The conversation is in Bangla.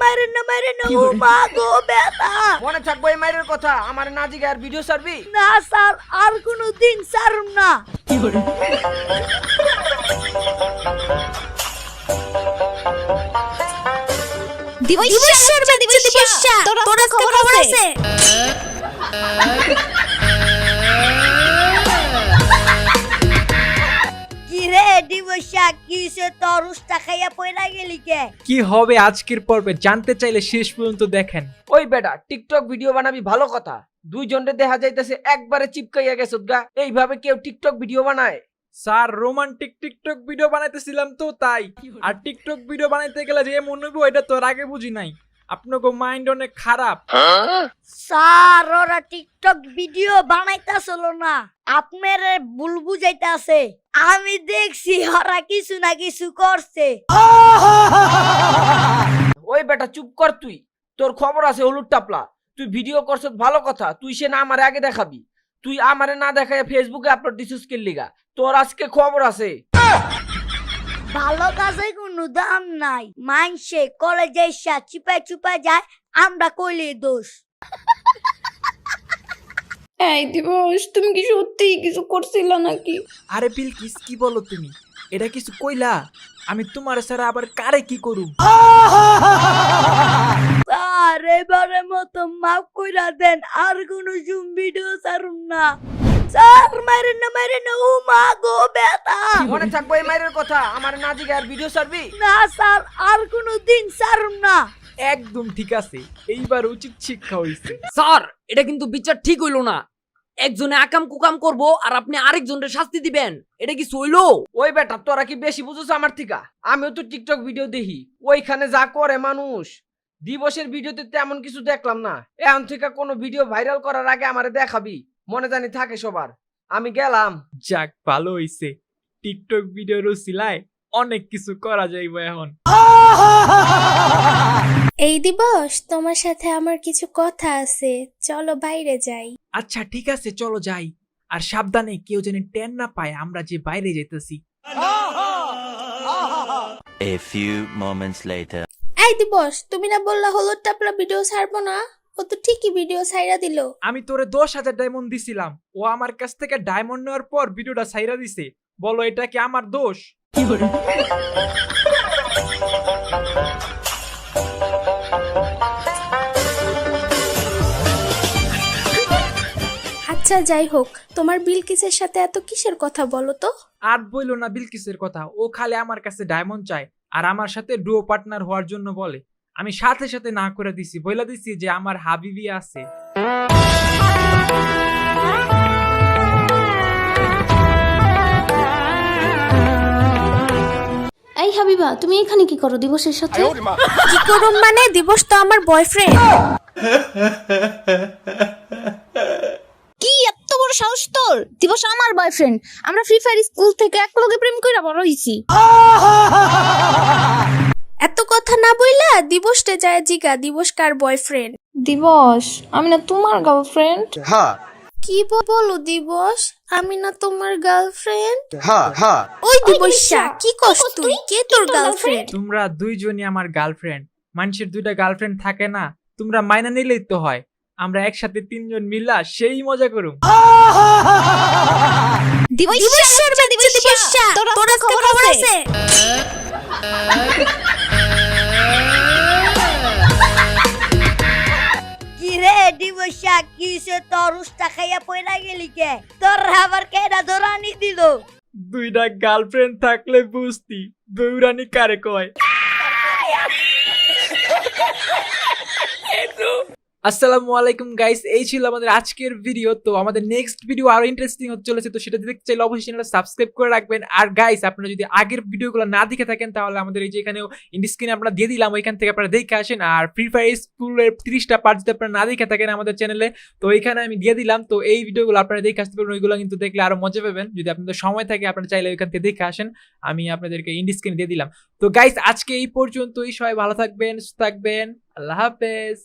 মাইরে না ও মা গো ব্যথা। মনে থাকবো এই মাইরের কথা, আমার না জিগে আর ভিডিও ছাড়বি না স্যার, আর কোনো দিন ছাড়ুম না। তোর খবর আছে? কি রে দিবসা, কিসে তোর উস্তা খাইয়া পয়রা গেলি কে? কি হবে আজকের পর্বে জানতে চাইলে শেষ পর্যন্ত দেখেন। ওই বেটা টিকটক ভিডিও বানাবি ভালো কথা, দুইজনে দেখা যাইতেছে একবারে চিপকাইয়া গেছ গা। এইভাবে কেউ টিকটক ভিডিও বানায়? স্যার রোমান্টিক টিকটক ভিডিও বানাইতেছিলাম তো তাই। আর টিকটক ভিডিও বানাইতে গেলে যে মনে হইব এটা তো আগে বুঝি নাই। আপনাকে মাইন্ড অনেক খারাপ। স্যার ওরা টিকটক ভিডিও বানাইতাছিল না, আপনার ভুল বুঝাইতাছে। আমি দেখছি ওরা কিছু না কিছু করছে। ওই বেটা চুপ কর তুই, তোর খবর আছে হলুদ টাপলা। তুই ভিডিও করছিস ভালো কথা, তুই সে না আমারে আগে দেখাবি। তুই আমারে না দেখায় ফেসবুকে আপলোড দিছিস কে লিগা? তোর আজকে খবর আছে। ভালো কাজে কোনো দাম নাই, মানসে কলেজে চিপা যায়, আমরা কইলে দোষ। এই দিবস, তুমি কি সত্যি কিছু করছিল নাকি? আরে বিলকিস কি বলো তুমি? এটা কিছু কইলা? আমি তোমার সারা আবার কারে কি করুম? স্যার এবারে মতো মাফ কইরা দেন, আর কোনো জুম ভিডিও ছাড়ুম না। স্যার মাইরে না ও মা গো ব্যথা। মনে থাকবো এই মাইরের কথা, আমার না জিগে আর ভিডিও ছাড়বি না স্যার, আর কোনো দিন ছাড়ুম না। একদম ঠিক আছে, এইবার উচিত শিক্ষা হইছে। স্যার এটা কিন্তু বিচার ঠিক হইলো না। একজনে আকাম কুকাম করবো আর আপনি আরেকজনের শাস্তি দিবেন, এটা কি হইলো? ওই বেটা তোরা কি বেশি বুঝছ আমার থিকা? আমিও তো টিকটক ভিডিও দেখি, ওইখানে যা করে মানুষ। দিবসের ভিডিওতে তেমন কিছু দেখলাম না। এখন থেকে কোনো ভিডিও ভাইরাল করার আগে আমারে দেখাবি, মনে জানি থাকে সবার। আমি গেলাম। যাক ভালো হইছে, টিকটক ভিডিওর উসিলায় অনেক কিছু করা যাইব এখন। এই দিবস, তোমার সাথে আমার কিছু কথা আছে, চলো বাইরে যাই। আচ্ছা ঠিক আছে চলো যাই, আর সাবধানে কেউ যেন টেন না পায় আমরা যে বাইরে যেতেছি। A few moments later. এই দিবস, তুমি না বললা হলুদ টাপলা ভিডিও ছাড়বো না? ও তো ঠিকই ভিডিও ছাইরা দিল। আমি তোরে 10,000 ডায়মন্ড দিছিলাম, ও আমার কাছ থেকে ডায়মন্ড নেওয়ার পর ভিডিওটা ছাইরা দিছে। বলো এটা কি আমার দোষ? আচ্ছা যাই হোক, তোমার বিলকিসের সাথে এত কিসের কথা বলো তো? আর বইলো না বিলকিসের কথা, ও খালি আমার কাছে ডায়মন্ড চায় আর আমার সাথে ডুও পার্টনার হওয়ার জন্য বলে। আমি সাথে সাথে না করে দিছি, বইলা দিছি যে আমার হাবিবি আছে। এই হাবিবা, তুমি এখানে কি করো দিবসের সাথে? কি করুম মানে? দিবস তো আমার বয়ফ্রেন্ড। কি এত বড় সাহস তোর? দিবস আমার বয়ফ্রেন্ড। আমরা ফ্রি ফায়ার স্কুল থেকে একলগে প্রেম কইরা বড় হইছি। এত কথা না বইলা দিবসটা যায় জিগা দিবস কার বয়ফ্রেন্ড। দিবস, আমি না তোমার গার্লফ্রেন্ড। কি বলো দিবস, আমি না তোমার গার্লফ্রেন্ড? ওই দিবসা কি কস তুই? কে তোর গার্লফ্রেন্ড? তোমরা দুইজনই আমার গার্লফ্রেন্ড। মানুষের দুইটা গার্লফ্রেন্ড থাকে না, তোমরা মাইনা নিলেই তো হয়। আমরা একসাথে 3 জন মিলা সেই মজা করুম। দিবসা, তোর খবর আছে? কি রে দিবসা, কিসে তোর উস্তা খাইয়া পয়রা গেলি কে? তোর আবার কেডা ধরানি দিল? দুইটা গার্লফ্রেন্ড থাকলে বুঝতি দৌড়ানি কারে কয়। আসসালামু আলাইকুম গাইস, এই ছিল আমাদের আজকের ভিডিও। তো আমাদের নেক্সট ভিডিও আরো ইন্টারেস্টিং হতে চলেছে, তো সেটা দেখতে চাইলে অবশ্যই চ্যানেলটা সাবস্ক্রাইব করে রাখবেন। আর গাইস আপনারা যদি আগের ভিডিওগুলো না দেখে থাকেন তাহলে আমাদের এই যে এখানেও স্ক্রিনে আমরা দিয়ে দিলাম, ওইখান থেকে আপনারা দেখে আসেন। আর ফ্রি ফায়ার স্কুলের 30টা পার্ট যদি আপনারা না দেখে থাকেন আমাদের চ্যানেলে, তো এইখানে আমি দিয়ে দিলাম। তো এই ভিডিওগুলো আপনারা দেখে আসতে পারবেন, ওইগুলো কিন্তু দেখলে আরো মজা পাবেন। যদি আপনাদের সময় থাকে আপনারা চাইলে ওইখান থেকে দেখে আসেন, আমি আপনাদেরকে স্ক্রিনে দিয়ে দিলাম। তো গাইস আজকে এই পর্যন্তই, সবাই ভালো থাকবেন, সুস্থ থাকবেন, আল্লাহ হাফেজ।